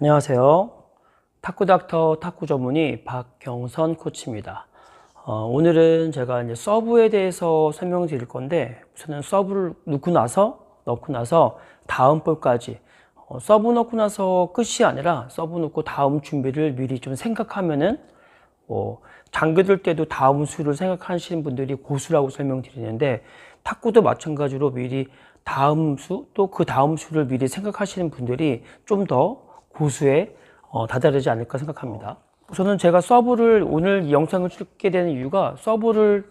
안녕하세요. 탁구닥터 탁구 전문의 박경선 코치입니다. 오늘은 제가 이제 서브에 대해서 설명드릴 건데, 우선은 서브를 넣고 나서 다음 볼까지, 서브 넣고 나서 끝이 아니라 서브 넣고 다음 준비를 미리 좀 생각하면은, 장기들 때도 다음 수를 생각하시는 분들이 고수라고 설명드리는데, 탁구도 마찬가지로 미리 다음 수, 또 그 다음 수를 미리 생각하시는 분들이 좀더 고수에 다다르지 않을까 생각합니다. 우선은 제가 서브를 오늘 이 영상을 찍게 되는 이유가, 서브를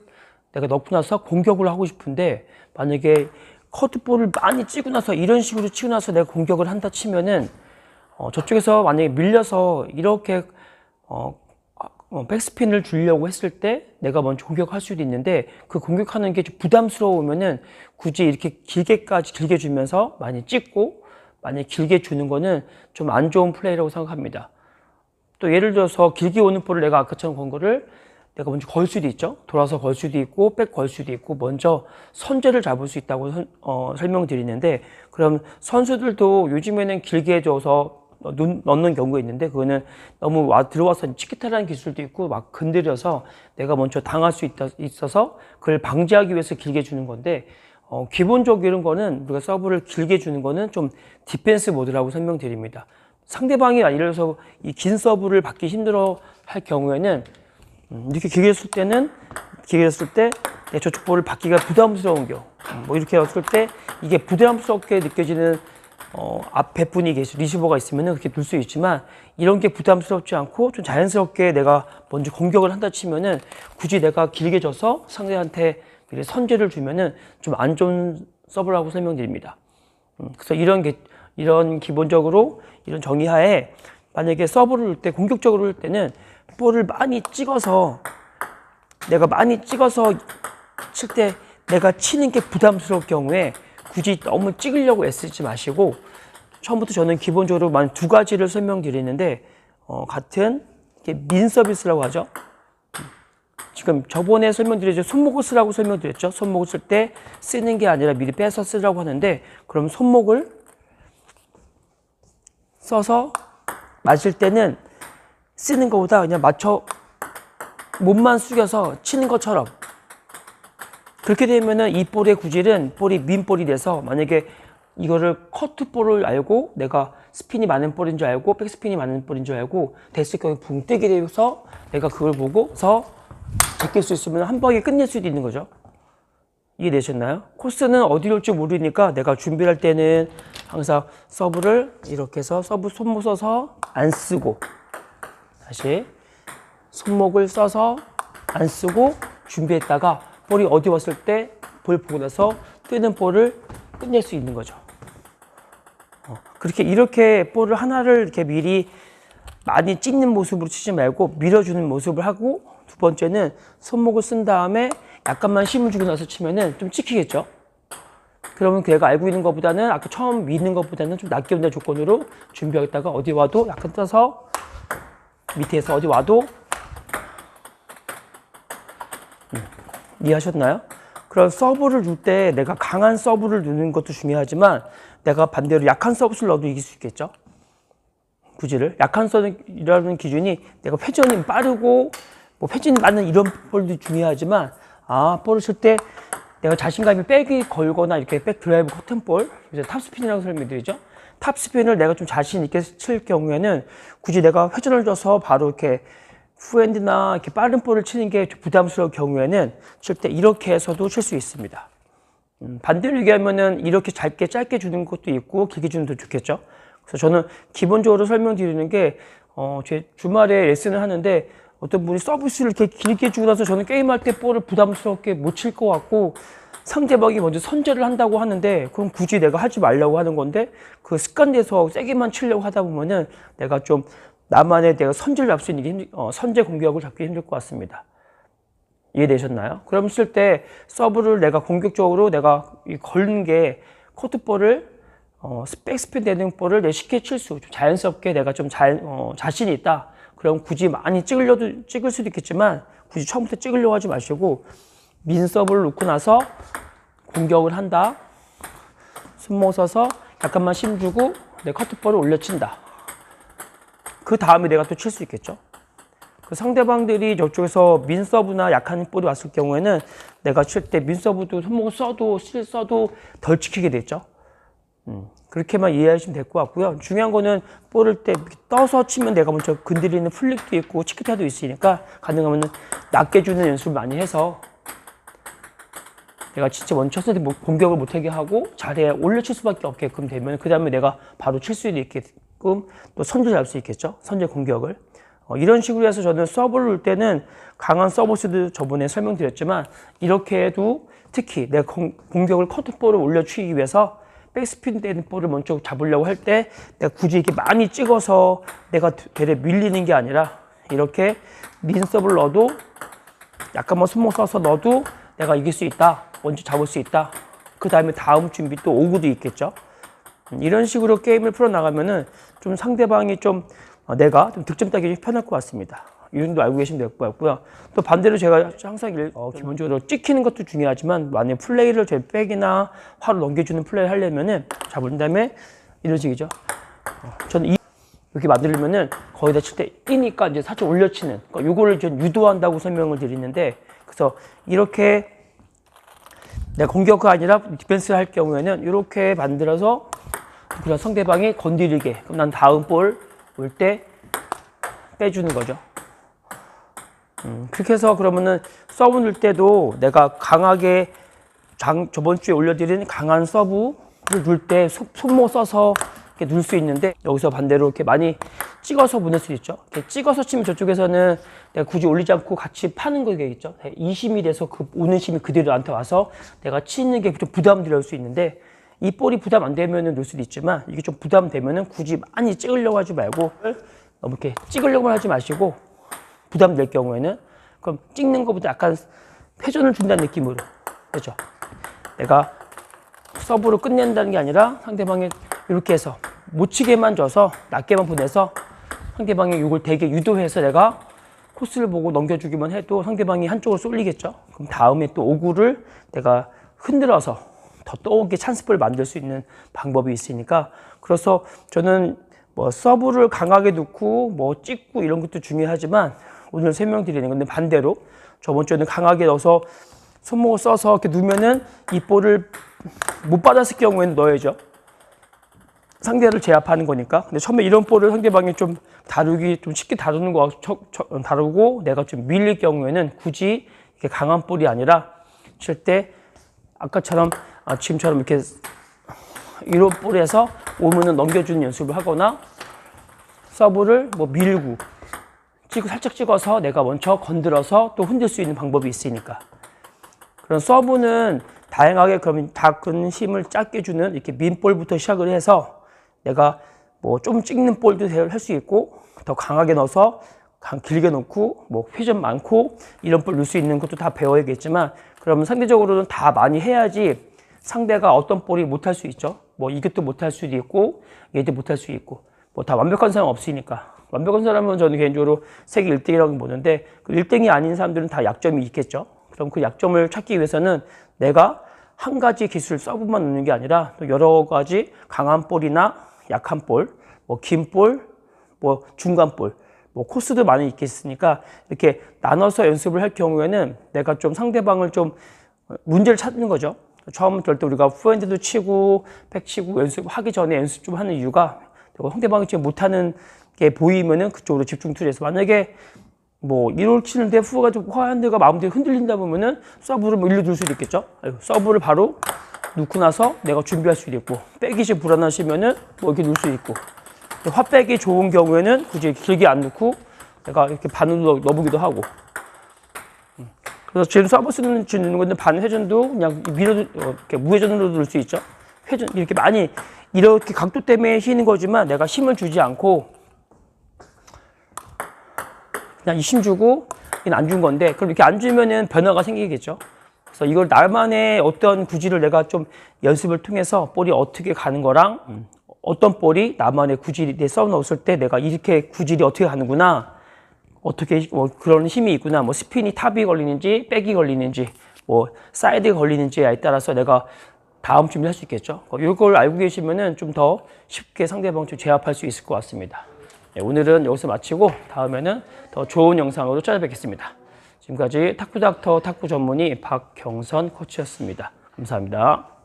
내가 넣고 나서 공격을 하고 싶은데, 만약에 커트볼을 많이 치고 나서 이런 식으로 치고 나서 내가 공격을 한다 치면은 저쪽에서 만약에 밀려서 이렇게 백스핀을 주려고 했을 때 내가 먼저 공격할 수도 있는데, 그 공격하는 게 좀 부담스러우면은 굳이 이렇게 길게 주면서 많이 찍고 만약에 길게 주는 거는 좀 안 좋은 플레이라고 생각합니다. 또 예를 들어서 길게 오는 볼을 내가 아까처럼 건 거를 내가 먼저 걸 수도 있죠. 돌아서 걸 수도 있고 백 걸 수도 있고 먼저 선제를 잡을 수 있다고 설명드리는데, 그럼 선수들도 요즘에는 길게 줘서 넣는 경우가 있는데, 그거는 너무 들어와서 치키타라는 기술도 있고 막 건드려서 내가 먼저 당할 수 있어서 그걸 방지하기 위해서 길게 주는 건데, 기본적인 거는 우리가 서브를 길게 주는 거는 좀 디펜스 모드라고 설명드립니다. 상대방이 예를 들어서 이 긴 서브를 받기 힘들어 할 경우에는 이렇게 길게 줬을 때 저쪽 볼을 받기가 부담스러운 경우, 이렇게 했을 때 이게 부담스럽게 느껴지는 앞에 분이 리시버가 있으면 그렇게 둘 수 있지만, 이런 게 부담스럽지 않고 좀 자연스럽게 내가 먼저 공격을 한다 치면은 굳이 내가 길게 줘서 상대한테 선제를 주면은 좀 안 좋은 서브라고 설명드립니다. 그래서 이런 기본적으로 이런 정의하에, 만약에 서브를 넣을 때 공격적으로 할 때는 볼을 많이 찍어서 칠 때 내가 치는 게 서러울 경우에 굳이 너무 찍으려고 애쓰지 마시고, 처음부터 저는 기본적으로 두 가지를 설명드리는데, 같은 민 서비스라고 하죠. 지금 저번에 설명드렸죠. 손목을 쓰라고 설명드렸죠. 손목을 쓸 때 쓰는 게 아니라 미리 빼서 쓰라고 하는데, 그럼 손목을 써서 맞을 때는 쓰는 것보다 그냥 몸만 숙여서 치는 것처럼, 그렇게 되면은 이 볼의 구질은 볼이 민볼이 돼서, 만약에 이거를 커트볼을 알고 내가 스핀이 많은 볼인 줄 알고 백스핀이 많은 볼인 줄 알고 됐을 경우에 붕 뜨게 돼서 내가 그걸 보고서 제낄 수 있으면 한 방에 끝낼 수도 있는 거죠. 이해되셨나요? 코스는 어디로 올지 모르니까 내가 준비할 때는 항상 서브를 이렇게 해서 손목 써서 안 쓰고, 다시 손목을 써서 안 쓰고 준비했다가 볼이 어디 왔을 때 볼 보고 나서 뜨는 볼을 끝낼 수 있는 거죠. 이렇게 볼을 하나를 이렇게 미리 많이 찍는 모습으로 치지 말고 밀어주는 모습을 하고, 두 번째는 손목을 쓴 다음에 약간만 힘을 주고 나서 치면은 좀 찍히겠죠. 그러면 내가 알고 있는 것보다는 아까 처음 미는 것보다는 좀 낮게 온다는 조건으로 준비하겠다가 어디 와도 약간 떠서 밑에서 어디 와도 이해하셨나요? 그런 서브를 넣을 때 내가 강한 서브를 넣는 것도 중요하지만, 내가 반대로 약한 서브를 넣어도 이길 수 있겠죠. 구질을 약한 서브라는 기준이 내가 회전이 빠르고 회전이 맞는 이런 볼도 중요하지만, 볼을 칠 때 내가 자신감이 백이 걸거나 이렇게 백 드라이브 커튼 볼, 탑스핀이라고 설명드리죠. 탑스핀을 내가 좀 자신 있게 칠 경우에는 굳이 내가 회전을 줘서 바로 이렇게 후핸드나 이렇게 빠른 볼을 치는 게 부담스러울 경우에는 칠 때 이렇게 해서도 칠 수 있습니다. 반대로 얘기하면은 이렇게 짧게 주는 것도 있고 길게 주는 것도 좋겠죠. 그래서 저는 기본적으로 설명드리는 게, 제 주말에 레슨을 하는데 어떤 분이 서비스를 이렇게 길게 주고 나서 저는 게임할 때 볼을 부담스럽게 못 칠 것 같고, 상대방이 먼저 선제를 한다고 하는데 그럼 굳이 내가 하지 말라고 하는 건데, 그 습관돼서 세게만 치려고 하다 보면은 내가 좀 내가 선제를 잡을 수 있는 선제 공격을 잡기 힘들 것 같습니다. 이해되셨나요? 그럼 쓸 때 서브를 내가 공격적으로 내가 걸는 게 커트볼을 백스핀 되는 볼을 내 쉽게 칠 수, 자연스럽게 내가 좀 자신이 있다. 그럼 굳이 많이 찍을 수도 있겠지만 굳이 처음부터 찍으려고 하지 마시고, 민 서브를 놓고 나서 공격을 한다. 손목 써서 약간만 힘 주고 내 커트볼을 올려친다. 그 다음에 내가 또 칠 수 있겠죠. 그 상대방들이 저쪽에서 민 서브나 약한 볼이 왔을 경우에는 내가 칠 때 민 서브도 손목을 써도 실 써도 덜 지키게 됐죠. 그렇게만 이해하시면 될 것 같고요. 중요한 거는 볼을 때 떠서 치면 내가 먼저 건드리는 플릭도 있고 치키타도 있으니까 가능하면 낮게 주는 연습을 많이 해서 내가 진짜 먼저 쳤을 때 공격을 못하게 하고 자리에 올려칠 수밖에 없게끔 되면 그 다음에 내가 바로 칠 수 있게끔 또 선제 잡을 수 있겠죠. 선제 공격을. 이런 식으로 해서 저는 서브를 넣을 때는 강한 서브스도 저번에 설명드렸지만 이렇게 해도 특히 내가 공격을 커트볼을 올려치기 위해서 백스핀 되는 볼을 먼저 잡으려고 할 때 내가 굳이 이렇게 많이 찍어서 내가 되레 밀리는 게 아니라 이렇게 민 서브를 넣어도 약간만 손목 써서 넣어도 내가 이길 수 있다. 먼저 잡을 수 있다. 그 다음에 다음 준비 또 오구도 있겠죠. 이런 식으로 게임을 풀어나가면은 좀 상대방이 좀 내가 좀 득점 따기 편할 것 같습니다. 이 정도 알고 계시면 될 것 같고요. 또 반대로 제가 항상 기본적으로 찍히는 것도 중요하지만 만약에 플레이를 제 백이나 화로 넘겨주는 플레이를 하려면은 잡은 다음에 이런 식이죠. 저는 이렇게 만들면은 거기다 칠 때 이니까 이제 살짝 올려치는 그러니까 요거를 좀 유도한다고 설명을 드리는데 그래서 이렇게 내가 공격이 아니라 디펜스를 할 경우에는 이렇게 만들어서 그냥 상대방이 건드리게 그럼 난 다음 볼 올 때 빼주는 거죠. 그렇게 해서 그러면은 서브 넣을 때도 내가 강하게 저번 주에 올려드린 강한 서브를 넣을 때 손목 써서 이렇게 넣을 수 있는데 여기서 반대로 이렇게 많이 찍어서 보낼 수 있죠. 이렇게 찍어서 치면 저쪽에서는 내가 굳이 올리지 않고 같이 파는 거겠죠. 이심이 돼서 그 오는 심이 그대로 나한테 와서 내가 치는 게 좀 부담스러울 수 있는데 이 볼이 부담 안 되면은 넣을 수도 있지만 이게 좀 부담되면은 굳이 많이 찍으려고 하지 말고 너무 이렇게 찍으려고만 하지 마시고 부담될 경우에는 그럼 찍는 것보다 약간 회전을 준다는 느낌으로 그렇죠. 내가 서브로 끝낸다는 게 아니라 상대방이 이렇게 해서 못 치게만 줘서 낮게만 보내서 상대방이 이걸 되게 유도해서 내가 코스를 보고 넘겨주기만 해도 상대방이 한쪽으로 쏠리겠죠. 그럼 다음에 또 오구를 내가 흔들어서 더 떠오게 찬스볼을 만들 수 있는 방법이 있으니까 그래서 저는 뭐 서브를 강하게 넣고 뭐 찍고 이런 것도 중요하지만 오늘 설명드리는 건데 반대로 저번 주에는 강하게 넣어서 손목을 써서 이렇게 넣으면은 이 볼을 못 받았을 경우에는 넣어야죠. 상대를 제압하는 거니까. 근데 처음에 이런 볼을 상대방이 좀 다루기 좀 쉽게 다루는 거 다루고 내가 좀 밀릴 경우에는 굳이 이렇게 강한 볼이 아니라 칠 때 아까처럼 지금처럼 이렇게 이런 볼에서 오면은 넘겨주는 연습을 하거나 서브를 뭐 밀고 살짝 찍어서 내가 먼저 건드려서 또 흔들 수 있는 방법이 있으니까 그런 서브는 다양하게 그러면 다 큰 힘을 짧게 주는 이렇게 민볼부터 시작을 해서 내가 뭐 좀 찍는 볼도 할 수 있고 더 강하게 넣어서 길게 놓고 뭐 회전 많고 이런 볼 넣을 수 있는 것도 다 배워야겠지만 그러면 상대적으로는 다 많이 해야지 상대가 어떤 볼이 못할 수 있죠. 뭐 이것도 못할 수도 있고 얘도 못할 수 있고 뭐 다 완벽한 사람 없으니까 완벽한 사람은 저는 개인적으로 세계 1등이라고 보는데 그 1등이 아닌 사람들은 다 약점이 있겠죠. 그럼 그 약점을 찾기 위해서는 내가 한 가지 기술 서브만 넣는 게 아니라 또 여러 가지 강한 볼이나 약한 볼, 뭐 긴 볼, 뭐 중간 볼, 뭐 코스도 많이 있겠으니까 이렇게 나눠서 연습을 할 경우에는 내가 좀 상대방을 좀 문제를 찾는 거죠. 처음부터 우리가 포핸드도 치고 백 치고 연습하기 전에 연습 좀 하는 이유가 상대방이 지금 못하는 게 보이면은 그쪽으로 집중 투자해서 만약에 뭐 1홀 치는데 후가 좀 포핸드가 마음대로 흔들린다 보면은 서브를 뭐 일로 둘 수도 있겠죠. 서브를 바로 놓고 나서 내가 준비할 수도 있고 백이 좀 불안하시면은 뭐 이렇게 놓을 수 있고 화백이 좋은 경우에는 굳이 길게 안 놓고 내가 이렇게 반으로 넣어보기도 하고 그래서 지금 서브 주는 건데 반 회전도 그냥 이렇게 무회전으로 넣을 수 있죠. 회전 이렇게 많이 이렇게 각도 때문에 휘는 거지만 내가 힘을 주지 않고 그냥 힘 주고 안 준 건데 그럼 이렇게 안 주면은 변화가 생기겠죠. 그래서 이걸 나만의 어떤 구질을 내가 좀 연습을 통해서 볼이 어떻게 가는 거랑 어떤 볼이 나만의 구질이 내 서브 넣었을 때 내가 이렇게 구질이 어떻게 가는구나 어떻게 뭐 그런 힘이 있구나 뭐 스핀이 탑이 걸리는지 백이 걸리는지 뭐 사이드가 걸리는지에 따라서 내가 다음 준비할 수 있겠죠. 이걸 알고 계시면은 좀 더 쉽게 상대방 좀 제압할 수 있을 것 같습니다. 네, 오늘은 여기서 마치고 다음에는 더 좋은 영상으로 찾아뵙겠습니다. 지금까지 탁구닥터 탁구 전문의 박경선 코치였습니다. 감사합니다.